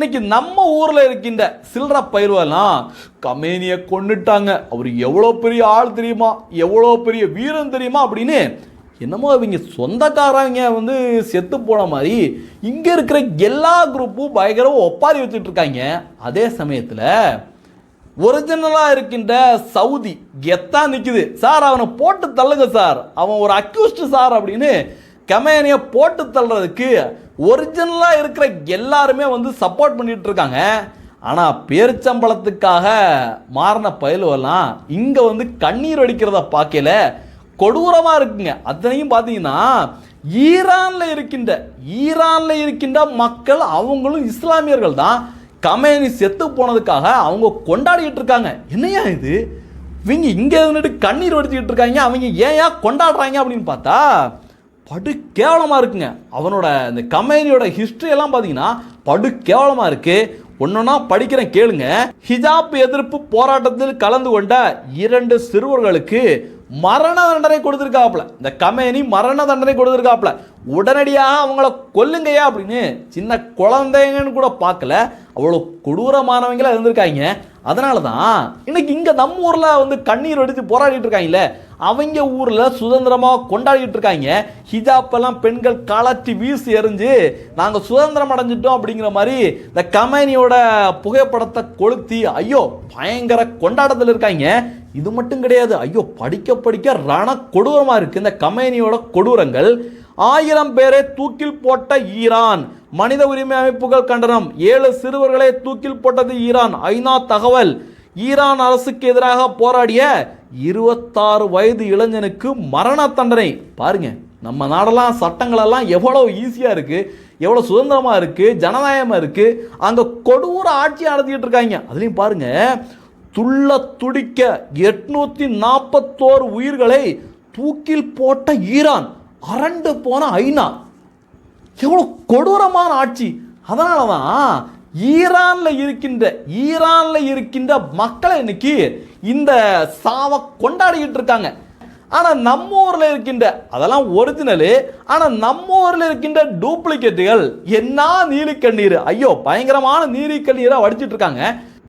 இன்னைக்கு நம்ம ஊர்ல இருக்கின்ற சில்லற பயிர்வெல்லாம் கமேனியை கொண்டுட்டாங்க, அவர் எவ்வளோ பெரிய ஆள் தெரியுமா, எவ்வளோ பெரிய வீரன் தெரியுமா அப்படின்னு என்னமோ இவங்க சொந்தக்காரங்க செத்து போன மாதிரி இங்கே இருக்கிற எல்லா குரூப்பும் பயங்கரமாக ஒப்பாரி வச்சுட்டு இருக்காங்க. அதே சமயத்தில் ஒரிஜினலாக இருக்கின்ற சவுதி கெத்தான் நிற்குது, சார் அவனை போட்டு தள்ளுங்க சார், அவன் ஒரு அக்யூஸ்டு சார் அப்படின்னு கமேனியை போட்டு தள்ளுறதுக்கு ஒரிஜினலாக இருக்கிற எல்லாருமே சப்போர்ட் பண்ணிட்டு இருக்காங்க. ஆனால் பேரிச்சம்பளத்துக்காக மாறின பயலுவெல்லாம் இங்கே கண்ணீர் அடிக்கிறத பார்க்கல கொடூரமாக இருக்குங்க. அத்தனையும் பார்த்தீங்கன்னா ஈரானில் இருக்கின்ற மக்கள் அவங்களும் இஸ்லாமியர்கள் தான் கமேனி செத்து போனதுக்காக அவங்க கொண்டாடிட்டு இருக்காங்க. என்னையா இது, இவங்க இங்கே இருந்துட்டு கண்ணீர் வடிச்சுக்கிட்டு இருக்காங்க, அவங்க ஏன் கொண்டாடுறாங்க அப்படின்னு பார்த்தா படு கேவலமாக இருக்குங்க. அவனோட இந்த கமேனியோட ஹிஸ்ட்ரி எல்லாம் பார்த்தீங்கன்னா படு கேவலமாக இருக்குது. ஒன்றுனா படிக்கிறேன் கேளுங்க. ஹிஜாப் எதிர்ப்பு போராட்டத்தில் கலந்து கொண்ட 2 சிறுவர்களுக்கு மரண தண்டனை கொடுத்துருக்காப்புல. இந்த கமேனி மரண தண்டனை கொடுத்துருக்காப்புல. உடனடியாக அவங்கள கொல்லுங்கய்யா அப்படின்னு சின்ன குழந்தைங்கன்னு கூட பார்க்கல, அவ்வளோ கொடூரமானவங்களா இருந்திருக்காங்க. அதனால தான் இன்னைக்கு இங்கே நம்ம ஊரில் கண்ணீர் வடித்து போராடிட்டு இருக்காங்கல்ல, அவங்க ஊரில் சுதந்திரமாக கொண்டாடிட்டு இருக்காங்க. ஹிஜாப்பெல்லாம் பெண்கள் கலட்டி வீசி எறிஞ்சு நாங்கள் சுதந்திரம் அடைஞ்சிட்டோம் அப்படிங்கிற மாதிரி இந்த கமேனியோட புகைப்படத்தை கொளுத்தி ஐயோ பயங்கர கொண்டாட்டத்தில் இருக்காங்க. இது மட்டும் கிடையாது, ஐயோ படிக்க ரண கொடூரமாக இருக்குது இந்த கமேனியோட கொடூரங்கள். 1000 பேரை தூக்கில் போட்ட ஈரான், மனித உரிமை அமைப்புகள் கண்டனம். 7 சிறுவர்களை தூக்கில் போட்டது ஈரான், ஐநா தகவல். ஈரான் அரசுக்கு எதிராக போராடிய 26 வயது இளைஞனுக்கு மரண தண்டனை. பாருங்க, நம்ம நாடெல்லாம் சட்டங்களெல்லாம் எவ்வளோ ஈஸியாக இருக்குது, எவ்வளோ சுதந்திரமாக இருக்குது, ஜனநாயகமாக இருக்குது. அங்கே கொடூர ஆட்சி நடத்திட்டு இருக்காங்க. அதுலேயும் பாருங்க, துள்ள துடிக்க 841 உயிர்களை தூக்கில் போட்ட ஈரான், அரண்டு போன ஐநா. எவ்வளோ கொடூரமான ஆட்சி. அதனால தான் ஈரானில் இருக்கின்ற மக்களை இன்னைக்கு இந்த சாவை கொண்டாடிக்கிட்டு இருக்காங்க. ஆனால் நம்ம ஊரில் இருக்கின்ற அதெல்லாம் ஒரிஜினலு, ஆனால் நம்ம ஊரில் இருக்கின்ற டூப்ளிகேட்டுகள் என்ன நீலி கண்ணீர், ஐயோ பயங்கரமான நீலி கண்ணீரை வடிச்சிட்டு இருக்காங்க.